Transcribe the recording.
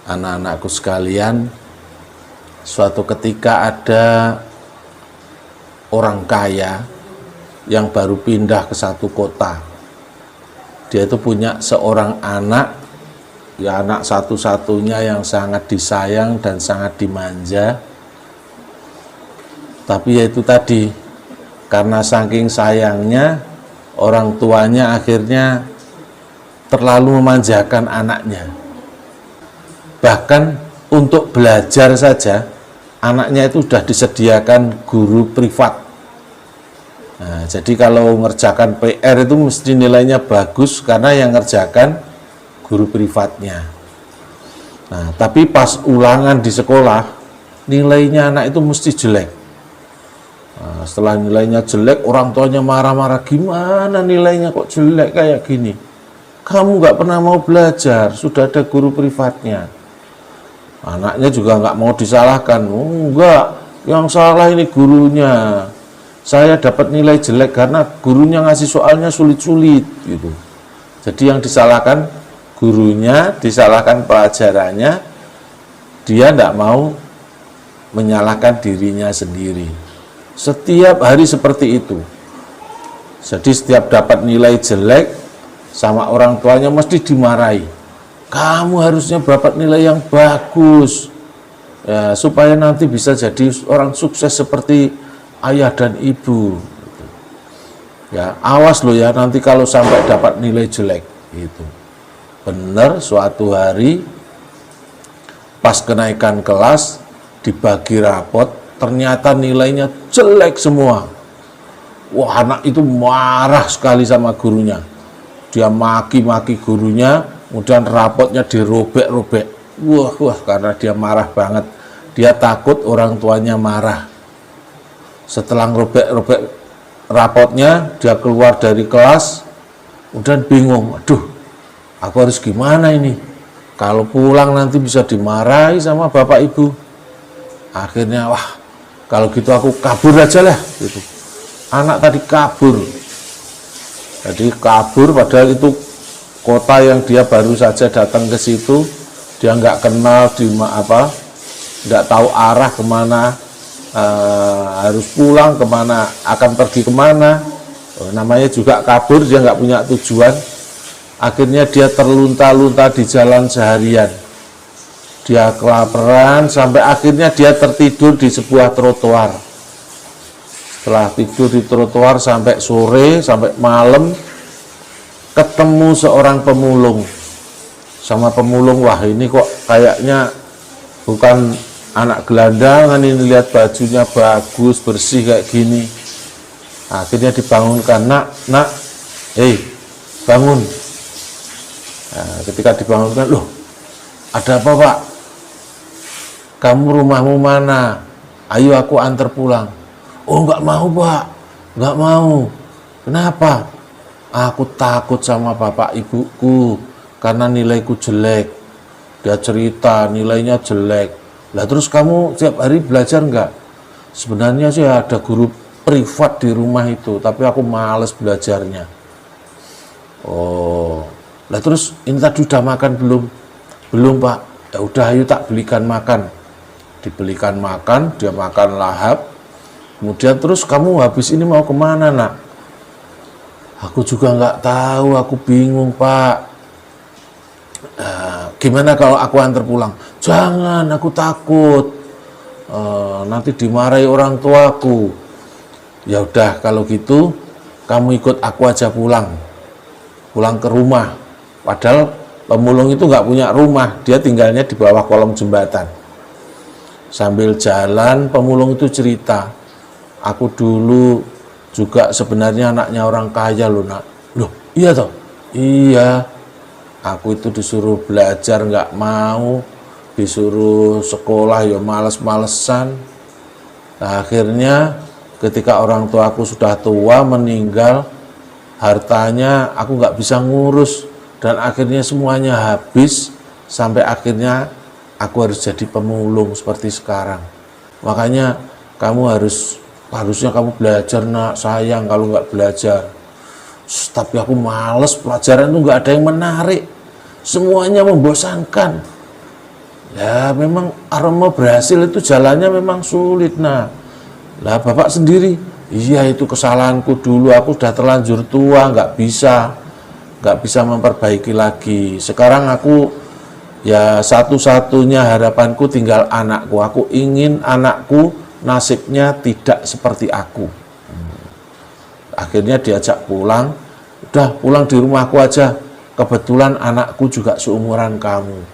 anak-anakku sekalian, suatu ketika ada orang kaya yang baru pindah ke satu kota. Dia itu punya seorang anak, ya anak satu-satunya yang sangat disayang dan sangat dimanja. Tapi ya itu tadi, karena saking sayangnya, orang tuanya akhirnya terlalu memanjakan anaknya. Bahkan untuk belajar saja, anaknya itu sudah disediakan guru privat. Nah, jadi kalau ngerjakan PR itu mesti nilainya bagus karena yang ngerjakan guru privatnya. Nah, tapi pas ulangan di sekolah, nilainya anak itu mesti jelek. Nah, setelah nilainya jelek, orang tuanya marah-marah, gimana nilainya kok jelek kayak gini? Kamu nggak pernah mau belajar, sudah ada guru privatnya. Anaknya juga nggak mau disalahkan. Oh, enggak, yang salah ini gurunya. Saya dapat nilai jelek karena gurunya ngasih soalnya sulit-sulit gitu. Jadi yang disalahkan gurunya, disalahkan pelajarannya. Dia tidak mau menyalahkan dirinya sendiri. Setiap hari seperti itu. Jadi setiap dapat nilai jelek sama orang tuanya mesti dimarahi. Kamu harusnya dapat nilai yang bagus ya, supaya nanti bisa jadi orang sukses seperti ayah dan ibu. Ya, awas loh ya nanti kalau sampai dapat nilai jelek itu. Benar, suatu hari pas kenaikan kelas dibagi rapot, ternyata nilainya jelek semua. Wah, anak itu marah sekali sama gurunya. Dia maki-maki gurunya, kemudian rapotnya dirobek-robek. Wah, karena dia marah banget. Dia takut orang tuanya marah. Setelah robek-robek rapotnya, dia keluar dari kelas, kemudian bingung. Aduh, aku harus gimana ini? Kalau pulang nanti bisa dimarahi sama bapak ibu. Akhirnya, wah, kalau gitu aku kabur aja lah. Gitu. Anak tadi kabur. Jadi kabur, padahal itu kota yang dia baru saja datang ke situ, dia nggak kenal nggak tahu arah kemana, harus pulang kemana, akan pergi kemana. Namanya juga kabur, dia nggak punya tujuan. Akhirnya dia terlunta-lunta di jalan seharian. Dia kelaparan sampai akhirnya dia tertidur di sebuah trotoar. Setelah tidur di trotoar sampai sore, sampai malam, ketemu seorang pemulung. Sama pemulung, wah ini kok kayaknya bukan anak gelandangan, ini lihat bajunya bagus, bersih kayak gini. Akhirnya dibangunkan, nak, bangun. Nah, ketika dibangunkan, loh, ada apa pak? Kamu rumahmu mana? Ayo aku antar pulang. Oh nggak mau pak, nggak mau. Kenapa? Aku takut sama bapak ibuku karena nilaiku jelek. Dia cerita nilainya jelek. Lah terus kamu tiap hari belajar nggak? Sebenarnya sih ada guru privat di rumah itu, tapi aku males belajarnya. Oh, lah terus ini tadi udah makan belum? Belum pak. Ya udah ayo tak belikan makan. Dibelikan makan, dia makan lahap. Kemudian terus kamu habis ini mau kemana nak? Aku juga nggak tahu, aku bingung pak. Gimana kalau aku antar pulang? Jangan, aku takut. Nanti dimarahi orang tuaku. Ya udah kalau gitu, kamu ikut aku aja pulang ke rumah. Padahal pemulung itu nggak punya rumah, dia tinggalnya di bawah kolong jembatan. Sambil jalan, pemulung itu cerita, aku dulu juga sebenarnya anaknya orang kaya loh nak. Loh iya toh? Iya, aku itu disuruh belajar nggak mau, disuruh sekolah ya males-malesan. Nah, akhirnya ketika orang tua aku sudah tua meninggal, hartanya aku nggak bisa ngurus dan akhirnya semuanya habis sampai akhirnya aku harus jadi pemulung seperti sekarang. Makanya kamu harusnya kamu belajar nak, sayang kalau nggak belajar. Tapi aku males, pelajaran itu nggak ada yang menarik, semuanya membosankan. Ya memang mau berhasil itu jalannya memang sulit. Nah, lah bapak sendiri, iya itu kesalahanku dulu, aku sudah terlanjur tua, nggak bisa memperbaiki lagi. Sekarang aku ya satu-satunya harapanku tinggal anakku. Aku ingin anakku nasibnya tidak seperti aku. Akhirnya diajak pulang, udah pulang di rumahku aja. Kebetulan anakku juga seumuran kamu.